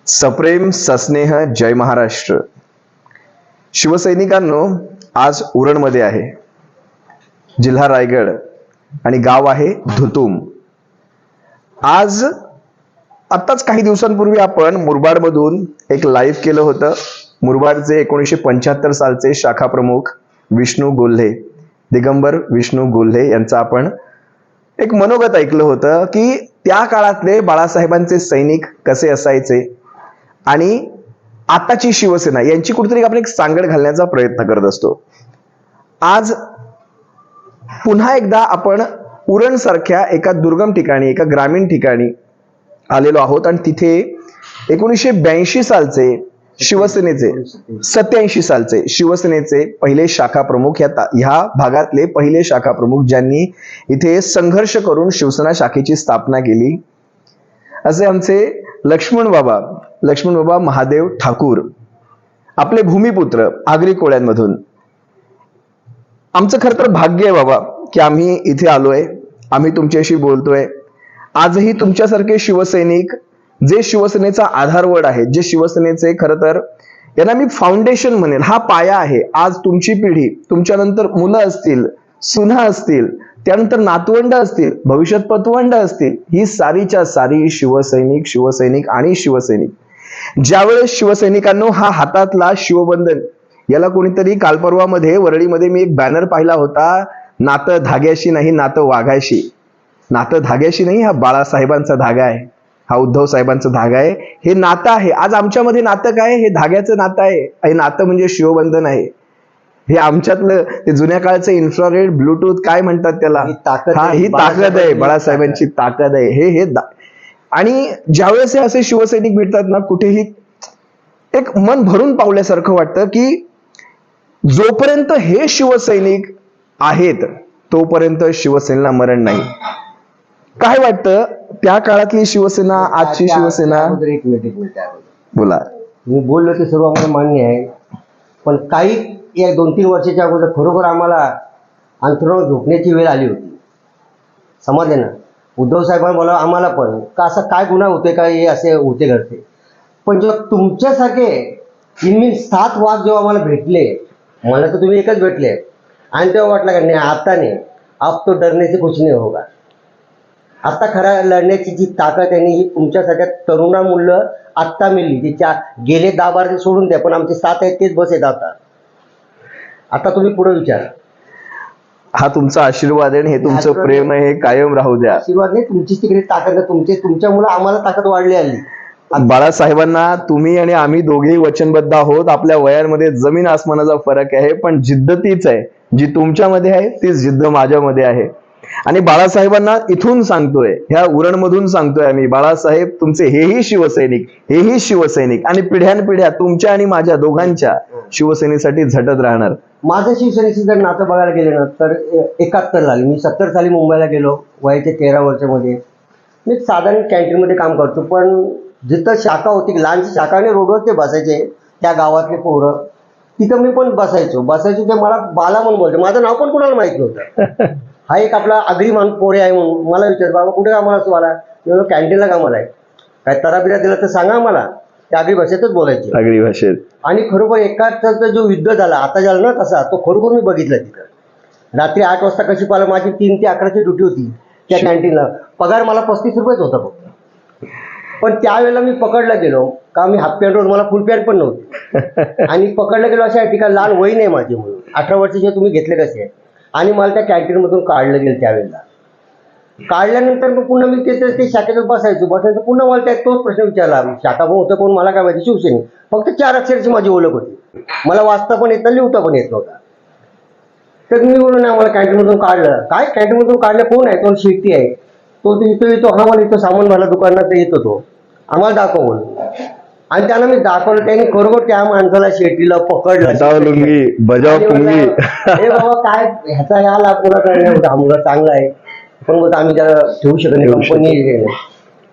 सप्रेम सस्नेह जय महाराष्ट्र. शिवसैनिकांनो, आज उरणमध्ये आहे, जिल्हा रायगड आणि गाव आहे धुतुम. आज आत्ताच काही दिवसांपूर्वी आपण मुरबाडमधून एक लाईव्ह केलं होतं. मुरबाडचे 1975 सालचे शाखा प्रमुख विष्णू गोल्हे, दिगंबर विष्णू गोल्हे यांचं आपण एक मनोगत ऐकलं होतं की त्या काळातले बाळासाहेबांचे सैनिक कसे असायचे आणि आताची शिवसेना यांची कुठेतरी आपण एक सांगड घालण्याचा प्रयत्न करत असतो. आज पुन्हा एकदा आपण उरण सारख्या एका दुर्गम ठिकाणी, एका ग्रामीण ठिकाणी आलेलो आहोत आणि तिथे 1982 सालचे शिवसेनेचे 87 सालचे शिवसेनेचे पहिले शाखा प्रमुख, ह्या भागातले पहिले शाखा प्रमुख ज्यांनी इथे संघर्ष करून शिवसेना शाखेची स्थापना केली, असे आमचे लक्ष्मण बाबा महादेव ठाकूर, आपले भूमिपुत्र आगरी कोळ्यांमधून. आमचं खरं तर भाग्य आहे बाबा की आम्ही इथे आलोय, आम्ही तुमच्याशी बोलतोय. आजही तुमच्यासारखे शिवसैनिक, जे शिवसेनेचा आधारवड आहे, जे शिवसेनेचे खरं तर यांना मी फाउंडेशन म्हणेल, हा पाया आहे. आज तुमची पिढी, तुमच्यानंतर मुलं असतील, सुना असतील, त्यानंतर नातवंड असतील, भविष्यात पतवंड असतील, ही सारीच्या सारी शिवसैनिक आणि शिवसैनिक. ज्यावेळेस शिवसैनिकांनो हा हातातला शिवबंधन, याला कोणीतरी कालपर्वामध्ये वरळीमध्ये मी एक बॅनर पाहिला होता, नातं धाग्याशी नाही नातं वाघाशी. नातं धाग्याशी नाही, हा बाळासाहेबांचा धागा आहे, हा उद्धव साहेबांचा धागा आहे, हे नातं आहे. आज आमच्यामध्ये नातं काय? हे धाग्याचं नातं आहे. हे नातं म्हणजे शिवबंधन आहे. हे आमच्यातलं ते जुन्या काळचं इन्फ्रारेड, ब्लूटूथ काय म्हणतात त्याला, ही ताकद आहे, बाळासाहेबांची ताकद आहे. हे आणि ज्यावेळेस हे असे शिवसैनिक भेटतात ना, कुठेही एक मन भरून पावल्यासारखं वाटतं की जोपर्यंत हे शिवसैनिक आहेत तोपर्यंत शिवसेनेला मरण नाही. काय वाटतं त्या काळातली शिवसेना, आजची शिवसेना? एक मिनिट बोला. मी बोललो ते सर्व आम्हाला मान्य आहे, पण काही या 2-3 वर्षाच्या अगोदर खरोखर आम्हाला अंथरुणावर झोपण्याची वेळ आली होती. समजले ना? उद्धव साहेबांना बोला, आम्हाला पण का असं काय गुन्हा होते का हे असे होते घडते. पण जेव्हा तुमच्यासारखे 7 वाघ जेव्हा आम्हाला भेटले, मला तर तुम्ही एकच भेटले, आणि तेव्हा वाटलं का नाही आता नाही, अब तो डरने से कुछ नहीं होगा. आता खरा लढण्याची जी ताकद आहे ही तुमच्यासारख्या तरुणामुळे आत्ता मिळली. तिच्या गेले 10-12 सोडून द्या, पण आमचे 7 आहेत तेच बस आहेत. आता तुम्ही पुढे विचारा. हा तुमचा आशीर्वाद आहे, हे तुमचं प्रेम आहे, हे कायम राहू द्या. आशीर्वाद नाही, तुमचीच तिकडे ताकद आहे. तुमच्यामुळे आम्हाला ताकद वाढली आली. बाळासाहेबांना तुम्ही आणि आम्ही दोघेही वचनबद्ध आहोत. आपल्या वयांमध्ये जमीन आसमानाचा फरक आहे, पण जिद्द तीच आहे. जी तुमच्यामध्ये आहे तीच जिद्द माझ्यामध्ये आहे. आणि बाळासाहेबांना इथून सांगतोय, ह्या उरणमधून सांगतोय आम्ही, बाळासाहेब तुमचे हेही शिवसैनिक आणि पिढ्यानपिढ्या तुमच्या आणि माझ्या दोघांच्या शिवसेनेसाठी झटत राहणार. माझं शिवसेनेशी जर नातं बघायला गेले ना तर 71 साली, मी 70 साली मुंबईला गेलो, वयाच्या 13 वर्षामध्ये. मी साधारण कॅन्टीनमध्ये काम करतो, पण जिथं शाखा होती, लहानशी शाखा आणि रोडवर ते बसायचे त्या गावातले पोरं, तिथं मी पण बसायचो. ते मला बाला म्हणून बोलते. माझं नाव पण कोणाला माहित नव्हतं. हा एक आपला आगरी माणूस पोरे आहे म्हणून मला विचार, बाबा कुठे कामाला असतो? मला कॅन्टीनला कामाला आहे. काय तराबिरा दिला तर सांगा मला. त्या आगरी भाषेतच बोलायचे, आगरी भाषेत. आणि खरोखर 71चा जो युद्ध झाला, आता झाला ना तसा, तो खरोखर मी बघितला तिथं. रात्री 8 वाजता कशी पाहिलं, माझी 3 ते 11ची ड्युटी होती त्या कॅन्टीनला. पगार मला 35 रुपयेच होता फक्त. पण त्यावेळेला मी पकडला गेलो का, मी हाफ पॅन्ट, मला फुल पॅन्ट पण नव्हती. आणि पकडला गेलो अशा ठिकाणी, लहान वय नाही माझी म्हणून, 18 वर्षाचे तुम्ही घेतले कसे. आणि मला त्या कॅन्टीनमधून काढलं गेलं. त्यावेळेला काढल्यानंतर मग पुन्हा मी ते शाखेतच बसायचो. पुन्हा मला त्यात तोच प्रश्न विचारला, शाखा पण होतं कोण मला काय माहिती, शिवसेने. फक्त 4 अक्षराची माझी ओळख होती. मला वाचता पण येत नव्हतं, लिहिता पण येत नव्हता. तर मी बोललो नाही, मला कॅन्टीनमधून काढलं. काय कॅन्टीनमधून काढलं? कोण आहे? तो शेट्टी आहे. तो इथं येतो, हा मला इथं सामान भरला दुकानात येतो, तो आम्हाला दाखव बोल. आणि त्याला मी दाखवलं. त्यांनी खरोखर त्या माणसाला, शेट्टीला पकडलं. हे बाबा काय ह्याचा या लाभ, हा मुलगा चांगला आहे, पण बोलतो आम्ही त्याला ठेवू शकत नाही, कंपनी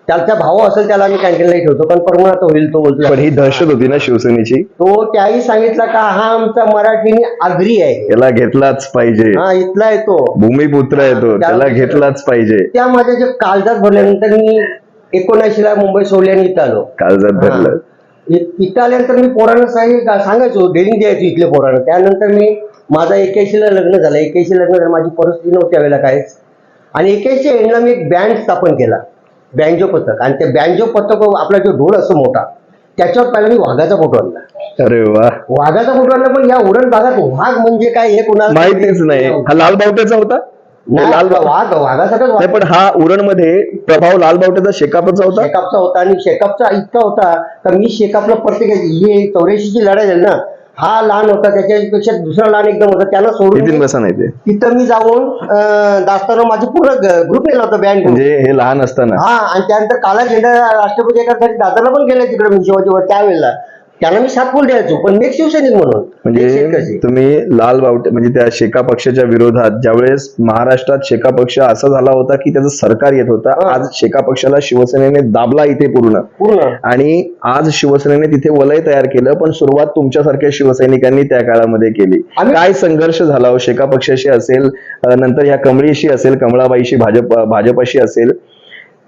त्याचा भाव असेल त्याला आम्ही कॅन्टीनलाही ठेवतो, पण परमनंट होईल तो बोलतो. पण ही दहशत होती ना शिवसेनेची. तो त्याही सांगितलं का हा आमचा मराठीने आगरी आहे, त्याला घेतलाच पाहिजे. हा इथला आहे, तो भूमिपुत्र आहे, तो त्याला घेतलाच पाहिजे. त्या माझ्या जे कागदात भरल्यानंतर मी 79 ला मुंबई सोडली आणि इथं आलो. काळजात धरलं. इथं आल्यानंतर मी पोरांना सांगायचो, डेरिंग द्यायचो इथले पोरांना. त्यानंतर मी माझा 81 ला लग्न झालं. 81 लग्न झालं, माझी परिस्थिती नव्हती त्यावेळेला काहीच. आणि 81 एंडला मी एक बँड स्थापन केला, बँजो पथक. आणि ते बँजो पथक, आपला जो ढोल असतो मोठा, त्याच्यावर पहिला मी वाघाचा फोटो आणला. अरे वा, वाघाचा फोटो आणला. पण या उरण भागात वाघ म्हणजे काय हे कोणाला माहितीच नाही. हा लाल बावट्याचा होता? नाही, लाल वाघ वाघासारखाच नाही, पण हा उरण मध्ये प्रभाव लाल बावट्याचा शेकापचा होता. शेकापचा होता. आणि शेकापचा इतका होता तर मी शेकापला प्रत्येक, हे 84 ची लढाई झाली ना, हा लहान होता, त्याच्यापेक्षा दुसरा लहान एकदम होता, त्याला सोडून नितीन बसा नाही ते, तिथं मी जाऊन दास्ताना माझी पूर्ण ग्रुप नेला होता, बँड. म्हणजे हे लहान असताना. हा, आणि त्यानंतर काला झेंडा राष्ट्रपती एका दादाला पण गेला तिकडे शिवाजीवर. त्यावेळेला त्याला मी 7 फुल द्यायचो, पण मी एक शिवसैनिक म्हणून. म्हणजे तुम्ही लाल बावटे म्हणजे त्या शेका पक्षाच्या विरोधात, ज्यावेळेस महाराष्ट्रात शेका पक्ष असा झाला होता की त्याचं सरकार येत होता, आज शेका पक्षाला शिवसेनेने दाबला इथे पूर्ण. आणि आज शिवसेनेने तिथे वलय तयार केलं, पण सुरुवात तुमच्यासारख्या शिवसैनिकांनी त्या काळामध्ये केली. काय संघर्ष झाला हो शेका पक्षाशी असेल, नंतर ह्या कमळीशी असेल, कमळाबाईशी, भाजपाशी असेल,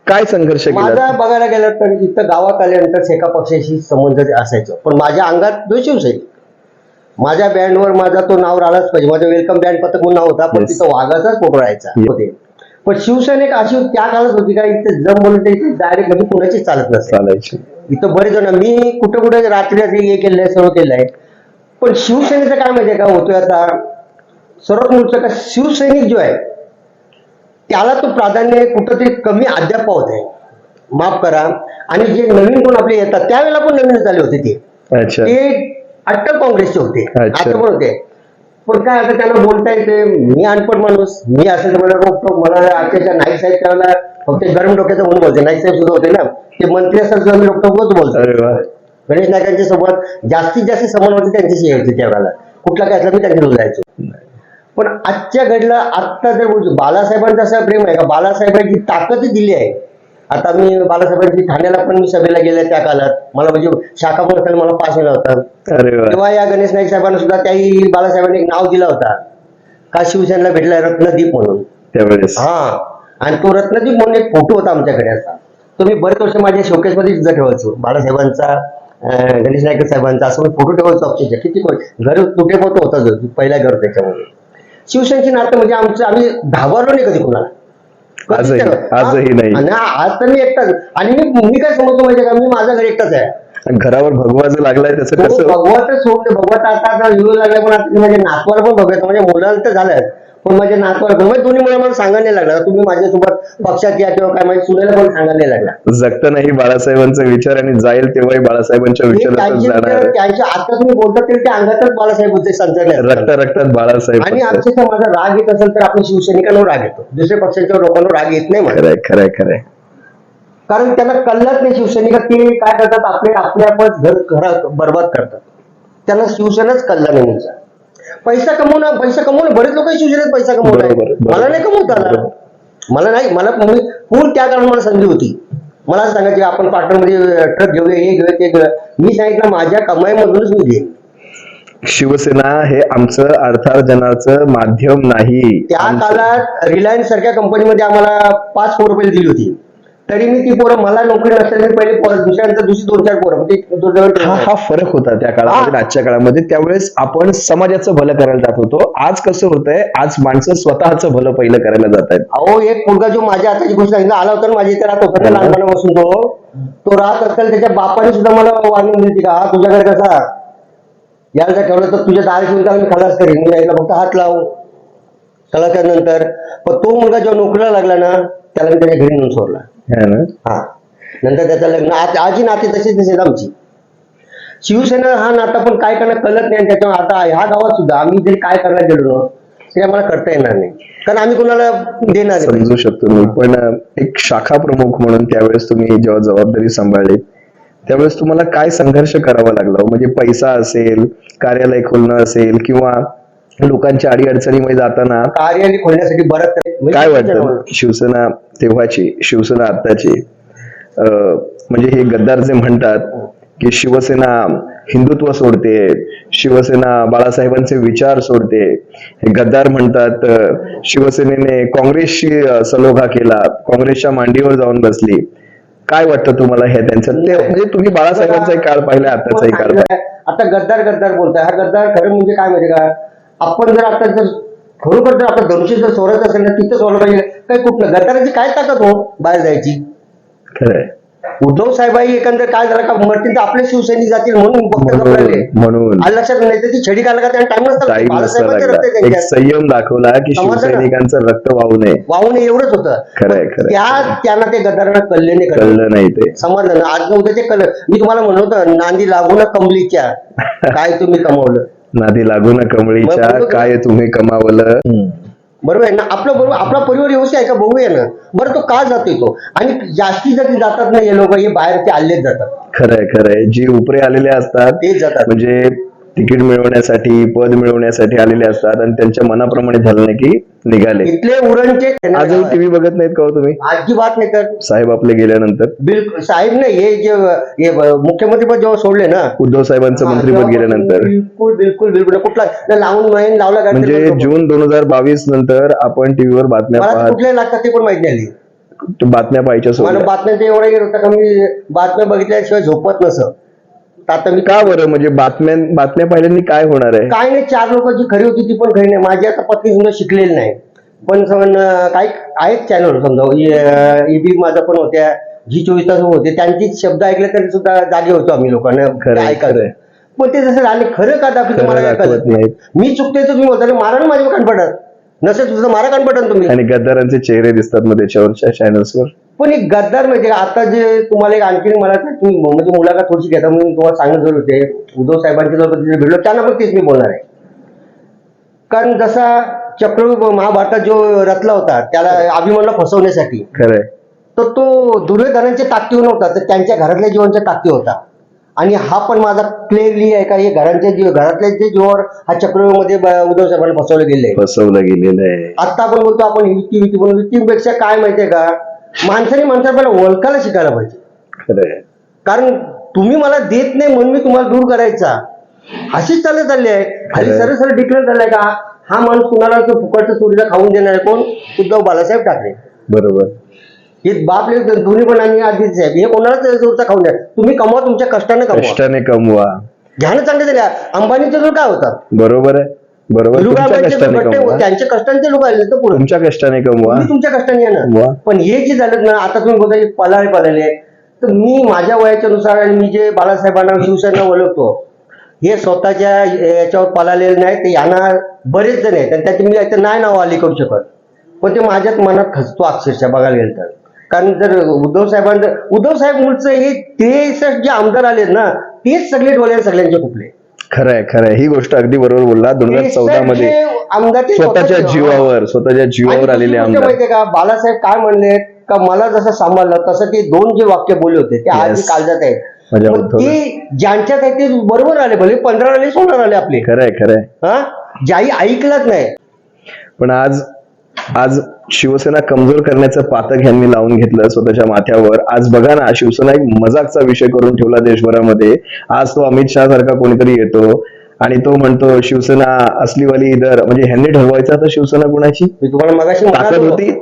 काय संघर्ष केला? माझा बघायला गेलं तर इथं गावात आल्यानंतर शेका पक्षाशी संबंध असायचं, पण माझ्या अंगात जो शिवसैनिक, माझ्या बँडवर माझा तो नाव राहिलाच पाहिजे. माझं वेलकम बँड पथक म्हणून नाव होता, पण तिथं वाघाचाच फोटो राहायचा होते. पण शिवसैनिक अशी त्या काळात होती का, इथं जम बोलत डायरेक्ट म्हणजे कोणाचीच चालत नसायची. इथं बरेच जण, मी कुठे रात्री हे केलंय, सर्व केलंय. पण शिवसेनेचं काय माहितीये का होतोय आता, सर्वात मोठं का, शिवसैनिक जो आहे त्याला तो प्राधान्य कुठंतरी कमी अद्याप आहे, माफ करा. आणि जे नवीन कोण आपले येतात त्यावेळेला पण नवीन झाले होते ते अट्टल काँग्रेसचे होते, आता पण होते. पण काय आता त्यांना बोलता येते, मी अनपढ माणूस, मी असेल तर मला रोखतो. मला आजच्या नाईक साहेब त्यावेळेला फक्त गरम डोक्याचं म्हणून बोलते. नाईक साहेब सुद्धा होते ना, ते मंत्री असतात सुद्धा मी रोखतोच बोलतो. गणेश नाईकांच्या सोबत जास्तीत जास्त संबंध होते, त्यांच्याशी यायचे त्यावेळेला. कुठला काय असला मी त्यांच्याकडे जायचो. पण आजच्या घडला आत्ता जर बाळासाहेबांचं असं प्रेम आहे का, बाळासाहेबांची ताकद दिली आहे. आता मी बाळासाहेबांची ठाण्याला पण मी सभेला गेले त्या काळात, मला म्हणजे शाखा म्हणून मला पास केला होता. तेव्हा या गणेश नाईक साहेबांना सुद्धा त्याही बाळासाहेबांनी एक नाव दिला होता का, शिवसेनेला भेटला रत्नदीप म्हणून त्यावेळेस. हा, आणि तो रत्नदीप म्हणून एक फोटो होता आमच्याकडे असा, तो मी बरेच वर्ष माझ्या शोकेसमध्ये सुद्धा ठेवायचो. बाळासाहेबांचा, गणेश नाईक साहेबांचा असं मी फोटो ठेवायचो. अक्षरशः किती घर तुटे फोटो होता जो पहिला घर त्याच्यामध्ये. शिवसेनेची नातं म्हणजे आमचं, आम्ही घाबरलो नाही कधी कुणाला, आजही नाही. आज तर मी एकटाच. आणि मी काय समजतो म्हणजे का, मी माझा घर एकटाच आहे. घरावर भगवा जो लागलाय त्याचं कसं? भगवा तर सोडलं, भगवा आता येऊ लागला, पण आता माझ्या नातवाला पण बघायचं. म्हणजे मुलाला तर झालंय, पण माझ्या नातवाला पण, म्हणजे दोन्ही मुलं मला सांगायला नाही लागला तुम्ही माझ्यासोबत पक्षात या किंवा काय, माझ्या सुनेला पण सांगायला नाही लागला. जगतानाही बाळासाहेबांचा विचार आणि जाईल तेव्हाही बाळासाहेबांच्या विचारातच जाणार. त्यांच्या आता तुम्ही बोलता तरी त्या अंगातच बाळासाहेब होते, संचार रक्तात बाळासाहेब. आणि अक्षरशः माझा राग येत असेल तर आपण शिवसैनिकांवर राग येतो, दुसऱ्या पक्षांच्या लोकांवर राग येत नाही. खरंय खरंय. कारण त्यांना कळलंच नाही शिवसैनिक ते काय करतात, आपल्यापच घर बरबाद करतात. त्यांना शिवसेनाच कळला नाही. पैसा कमवणं बरेच लोक शिवसेनेत पैसा कमवणार. मला नाही कमवता आला, मला पूर्ण त्या काळात मला संधी होती. मला सांगायचे आपण पार्टनरमध्ये ट्रक घेऊया, हे घेऊया, ते घेऊया. मी सांगितलं माझ्या कमाईमधूनच मी घेईन. शिवसेना हे आमचं अर्थार्जनाचं माध्यम नाही. त्या काळात रिलायन्स सारख्या कंपनीमध्ये आम्हाला 5 पोरं पहिले दिली होती, तरी मी ती पोरं, मला नोकरी नसताना पहिले पोरं, दुसऱ्यानंतर दुसरी 2-4 पोरं. हा फरक होता त्या काळामध्ये आजच्या काळामध्ये. त्यावेळेस आपण समाजाचं भलं करायला जात होतो. आज कसं होतंय, आज माणसं स्वतःचं भलं पहिलं करायला जात आहेत. अहो, एक मुलगा जो माझ्या आताची गोष्ट सांगितलं आला होता माझ्या इथे राहत होता लहानपणापासून, तो राहत असेल, त्याच्या बापाने सुद्धा मला वागणूक दिली का, हा तुझ्याकडे कसा यायला ठेवलं तर तुझ्या दारी शिवून मी खलास करेन, मी यायला फक्त हात लावू खलासानंतर. पण तो मुलगा जेव्हा नोकरीला लागला ना, त्याला मी त्याच्या घरी नेऊन सोडला. हा, नंतर त्याचं लग्न, आजी नाते तसेच आमची. शिवसेना हा नाता पण काय करणं कळत नाही. त्याच्यामुळे आता ह्या गावात सुद्धा आम्ही जरी काय करायला गेलो ना, ते आम्हाला करता येणार नाही, कारण आम्ही कुणाला देणार. समजू शकतो मी, पण एक शाखा प्रमुख म्हणून त्यावेळेस तुम्ही जेव्हा जबाबदारी सांभाळली त्यावेळेस तुम्हाला काय संघर्ष करावा लागला? म्हणजे पैसा असेल, कार्यालय खोलणं असेल, किंवा लोकांच्या अडीअडचणीमध्ये जाताना कार्यालय खोलण्यासाठी बरंच काय वाटतं? शिवसेना तेव्हाची, शिवसेना आत्ताची, म्हणजे हे गद्दार जे म्हणतात की शिवसेना हिंदुत्व सोडते, शिवसेना बाळासाहेबांचे विचार सोडते, हे गद्दार म्हणतात शिवसेनेने काँग्रेसशी सलोखा केला, काँग्रेसच्या मांडीवर जाऊन बसली. काय वाटतं तुम्हाला हे त्यांचं ते म्हणजे तुम्ही बाळासाहेबांचाही काळ पाहिला आताचाही काळ पाहिला. आता गद्दार गद्दार बोलताय. हा गद्दार खरं म्हणजे काय माहिती का, आपण जर आता जर खरोखर जर आपलं धनुष्य जर सोडायचं असेल ना, तिथं सोडलं पाहिजे. काय कुठलं गद्दाराची काय ताकद हो बाहेर जायची. खरंय. उद्धव साहेबाई एकंदर काय झालं का, मरतील तर आपले शिवसैनिक जातील म्हणून म्हणून आज लक्षात नाही ती छडी घालला का त्यांना टाइम टाईम बाळासाहेबांचे रक्त आहे एक त्यांच्यात. संयम दाखवला की समजलं ना? शिवसैनिकांचं रक्त वाहू नये. वाहू नये एवढंच होतं. खरंय खरंय. त्यांना ते गद्दारांना कळले नाही कळलं नाही ते. समजलं ना. आज उद्या ते कळलं. मी तुम्हाला म्हणत होतं नांदी लागू ना कमलीच्या काय तुम्ही कमवलं. नादी लागून कमळीच्या काय तुम्ही कमावलं. बरोबर आहे ना. आपलं बरोबर आपला परिवार व्यवस्थित आहे का बघू आहे ना. बरं तो का जातोय तो, आणि जास्ती जरी जातात ना हे लोक, हे बाहेरचे आलेच जातात. खरंय खरंय. जी उपरे आलेले असतात तेच जातात. म्हणजे तिकीट मिळवण्यासाठी पद मिळवण्यासाठी आलेले असतात आणि त्यांच्या मनाप्रमाणे झालं नाही की निघाले. इथले उरणचे आजही टीव्ही बघत नाहीत का हो तुम्ही. अजिबात नाही तर साहेब आपले गेल्यानंतर. बिलकुल साहेब नाही. हे मुख्यमंत्री पद जेव्हा सोडले ना उद्धव साहेबांचं मंत्रीपद गेल्यानंतर बिलकुल बिलकुल बिलकुल कुठला न लावून महिन लावला का म्हणजे जून 2022 नंतर आपण टीव्हीवर बातम्या मला पाहत कुठले लागतात ते पण माहिती नाही आली. बातम्या पाहायच्या मला सोबत. बातम्यांचं एवढं येत होतं का मी बातम्या बघितल्याशिवाय झोपत नसं. आता मी का बरं म्हणजे बातम्या पाहिल्याने काय होणार आहे. काय नाही, 4 लोक जी खरी होती ती पण खरी नाही. माझी आता पत्नी सुद्धा शिकलेली नाही, पण काही आहेत चॅनल समजा ईबी माझा पण होत्या, G24 तास होते, त्यांची शब्द ऐकले तरी सुद्धा जागे होतो आम्ही लोकांना ऐकायचं. पण ते जसं झाले खरं का दाखवतो मला काय कळत नाही. मी चुकते तर तुम्ही बोलता मारा ना माझ्या कान पडत नसेल तुझं मारा कान पडत तुम्ही. आणि गद्दारांचे चेहरे दिसतात मग त्याच्यावरच्या चॅनल्सवर. पण एक गद्दार म्हणजे आता जे तुम्हाला एक आणखी मला तुम्ही म्हणजे मुलाखत थोडीशी घेता म्हणून तुम्हाला सांगत जर होते उद्धव साहेबांच्या जवळ भेटलो त्यांना पण तेच मी बोलणार आहे. कारण जसा चक्रव्यूह महाभारतात जो रचला होता त्याला अभिमन्यूला फसवण्यासाठी, खरंय, तर तो दुर्योधनांच्या ताकदीवर नव्हता, तर त्यांच्या घरातल्या जीवांच्या ताकदी होता. आणि हा पण माझा क्लिअरली आहे का हे घरातल्या जे जीवावर हा चक्रव्यूह मध्ये उद्धव साहेबांना फसवलं गेलेलं आहे. आता आपण बोलतो आपण युती म्हणून, युतीपेक्षा काय माहितीये का, माणसाने माणसाला ओळखायला शिकायला पाहिजे. खरंय. कारण तुम्ही मला देत नाही म्हणून मी तुम्हाला दूर करायचा अशीच चालली आहे. खाली सरळ सरळ डिक्लेअर झालाय का हा माणूस कुणाला फुकटचं चोरीला खाऊन देणार आहे. कोण? उद्धव बाळासाहेब ठाकरे. बरोबर. हे बापले दोन्ही पण आणि आदित्य साहेब हे कोणालाच चोरचा खाऊन द्या. तुम्ही कमवा, तुमच्या कष्टाने कमवा. घ्यानं चांगले झाले. अंबानीचे लोक काय होतात. बरोबर आहे. बरोबर. त्यांच्या कष्टांचे लोक आले तर पुढे तुमच्या कष्टाने कमवा, तुमच्या कष्टाने आहे ना. पण हे जे झालं ना आता तुम्ही बोलता पळाले, तर मी माझ्या वयाच्या नुसार आणि मी जे बाळासाहेबांना शिवसेना ओळखतो हे स्वतःच्या याच्यावर पळालेले नाही. ते यांना बरेच जण आहेत आणि त्याची मी नाही नाव आली करू शकत, पण ते माझ्याच मनात खचतो अक्षरशः बघायला गेलं तर. कारण जर उद्धव साहेब मूळचं हे 63 जे आमदार आले ना तेच सगळे डोळे सगळ्यांचे कुठले. खरंय. ही गोष्ट अगदी बरोबर बोलला. 2014 मध्ये आमदार स्वतःच्या जीवावर आलेले आमदार. माहितीये का बाळासाहेब काय म्हणले का, मला जसं सांभाळलं तसं ते 2 जे वाक्य बोलले होते ते आज काळजात आहेत. ते ज्यांच्यात आहे ते बरोबर आले, भले 15 आले 16 आले आपले. खरंय. हा ज्याही ऐकलंच नाही. पण आज शिवसेना कमजोर करण्याचं पातक यांनी लावून घेतलं स्वतःच्या माथ्यावर. आज बघा ना, शिवसेना एक मजाकचा विषय करून ठेवला देशभरामध्ये. आज तो अमित शहा सारखा कोणीतरी येतो आणि तो म्हणतो शिवसेना असलीवाली इधर, म्हणजे ह्यांनी ठरवायचा तर शिवसेना कुणाची. मी तुम्हाला मगाशी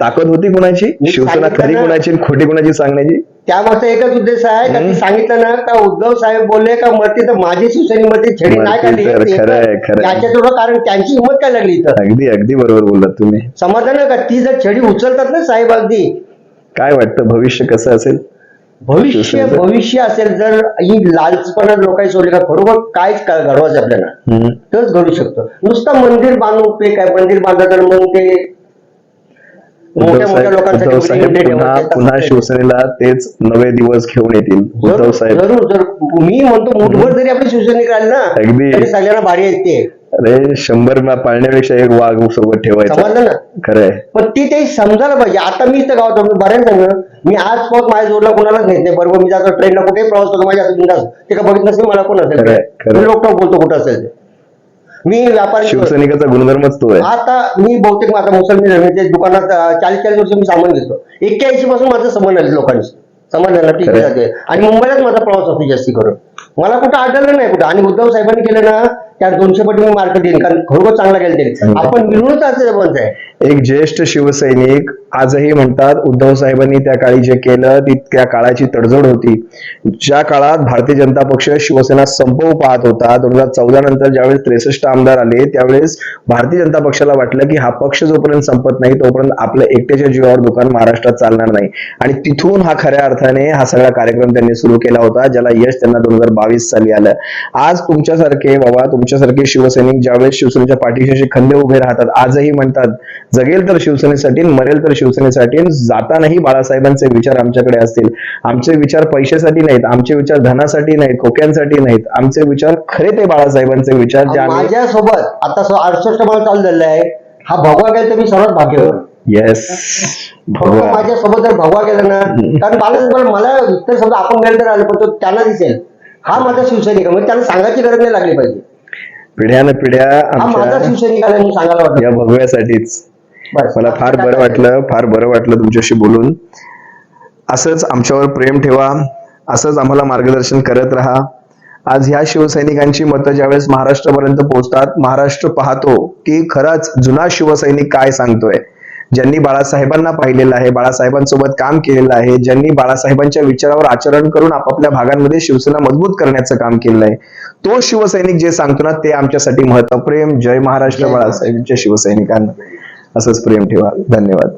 ताकद होती कुणाची, शिवसेना खरी कुणाची खोटी कुणाची सांगण्याची. त्यामागचा एकच उद्देश आहे का, सांगितलं ना का उद्धव साहेब बोलले का मरते तर माझी शिवसेनेमध्ये छेडी नाही काढली. त्याच्याजवळ कारण त्यांची हिंमत काय लागली इथं. अगदी बरोबर बोललात तुम्ही. समाधान का ती जर छडी उचलतात ना साहेब अगदी. काय वाटतं भविष्य कसं असेल. भविष्य असेल जर ही लालचपणा लोकांनी सोडली का खरोखर काहीच घडवायचं आपल्याला तरच घडू शकतं. नुसतं मंदिर बांधून उपयोग काय, मंदिर बांधलं मग ते मोठ्या लोकांसाठी पुन्हा शिवसेनेला तेच नवे दिवस घेऊन येतील उद्धव साहेब. जरूर मी म्हणतो मुठभर जरी आपली शिवसैनिक राहिले ना तरी सगळ्यांना भारी येते. अरे 100 पाळण्यापेक्षा एक वाघ सोबत ठेवायचा. समजलं ना. खरंय. पण ते समजायला पाहिजे. आता मी इथं गावात बऱ्याच सांगलं मी आज पण माझ्या जोडला कोणालाच नेत नाही. बरोबर मी जातो ट्रेनला कुठेही प्रवास करतो माझ्या हातात ते का बघित नसेल मला कोण असेल लोक बोलतो कुठं असेल ते. मी व्यापारी शिवसैनिकाचा गुणधर्मच तो आहे. आता मी बहुतेक माझा मुसलमान दुकानात 40 वर्ष मी सामान घेतो. 81 पासून माझं संबंध आले लोकांशी. समजलं ना. ठीक आहे. आणि मुंबईलाच माझा प्रवास असतो जास्ती करून. मला कुठं आढळलं नाही कुठं. आणि उद्धव साहेबांनी केलं ना त्या 200 पटी मी मार्क देईन, कारण खरोखर चांगला केलं त्यांनी. आपण मिळूनच असं बनत आहे. एक ज्येष्ठ शिवसैनिक आजही म्हणतात उद्धव साहेबांनी त्या काळी जे केलं ती त्या काळाची तडजोड होती. ज्या काळात भारतीय जनता पक्ष शिवसेना संपवू पाहत होता, 2014 नंतर ज्यावेळेस 63 आमदार आले त्यावेळेस भारतीय जनता पक्षाला वाटलं की हा पक्ष जोपर्यंत संपत नाही तोपर्यंत आपल्या एकट्याच्या जीवावर दुकान महाराष्ट्रात चालणार नाही. आणि तिथून हा खऱ्या अर्थाने हा सगळा कार्यक्रम त्यांनी सुरू केला होता, ज्याला यश त्यांना 2022 साली आलं. आज तुमच्यासारखे बाबा, तुमच्यासारखे शिवसैनिक ज्यावेळेस शिवसेनेच्या पाठीशी खंदे उभे राहतात, आजही म्हणतात जगेल तर शिवसेनेसाठी, मरेल तर शिवसेनेसाठी. जातानाही बाळासाहेबांचे विचार आमच्याकडे असतील. आमचे विचार पैशासाठी नाहीत, आमचे विचार धनासाठी नाहीत, खोक्यांसाठी नाहीत. आमचे विचार खरे ते बाळासाहेबांचे विचार जे आम्ही माझ्यासोबत आता 68 मला चालू झालेलं आहे. हा भगवा गेला तर मी सर्वात भाग्यवान. येस फक्त माझ्यासोबत जर भगवा गेला ना, कारण बाळासाहेब मला इतर समजा आपण गेलं तर आलं पण तो त्यांना दिसेल हा माझा शिवसैनिक आहे, म्हणजे त्यांना सांगायची गरज नाही लागली पाहिजे. पिढ्यान पिढ्या हा माझा आमच्या शिवसैनिक आहे म्हणून सांगायला वाटतं. या भगव्यासाठीच. बस. मला फार बरं वाटलं तुमच्याशी बोलून. असंच आमच्यावर प्रेम ठेवा, असंच आम्हाला मार्गदर्शन करत राहा. आज ह्या शिवसैनिकांची मतं ज्यावेळेस महाराष्ट्रापर्यंत पोहोचतात, महाराष्ट्र पाहतो की खरंच जुना शिवसैनिक काय सांगतोय. ज्यांनी बाळासाहेबांना पाहिलेलं आहे, बाळासाहेबांसोबत काम केलेलं आहे, ज्यांनी बाळासाहेबांच्या विचारावर आचरण करून आपापल्या भागांमध्ये शिवसेना मजबूत करण्याचं काम केलेलं आहे, तो शिवसैनिक जे सांगतो ना ते आमच्यासाठी महत्व. प्रेम. जय महाराष्ट्र. बाळासाहेबांच्या शिवसैनिकांना असंच प्रेम ठेवा. धन्यवाद.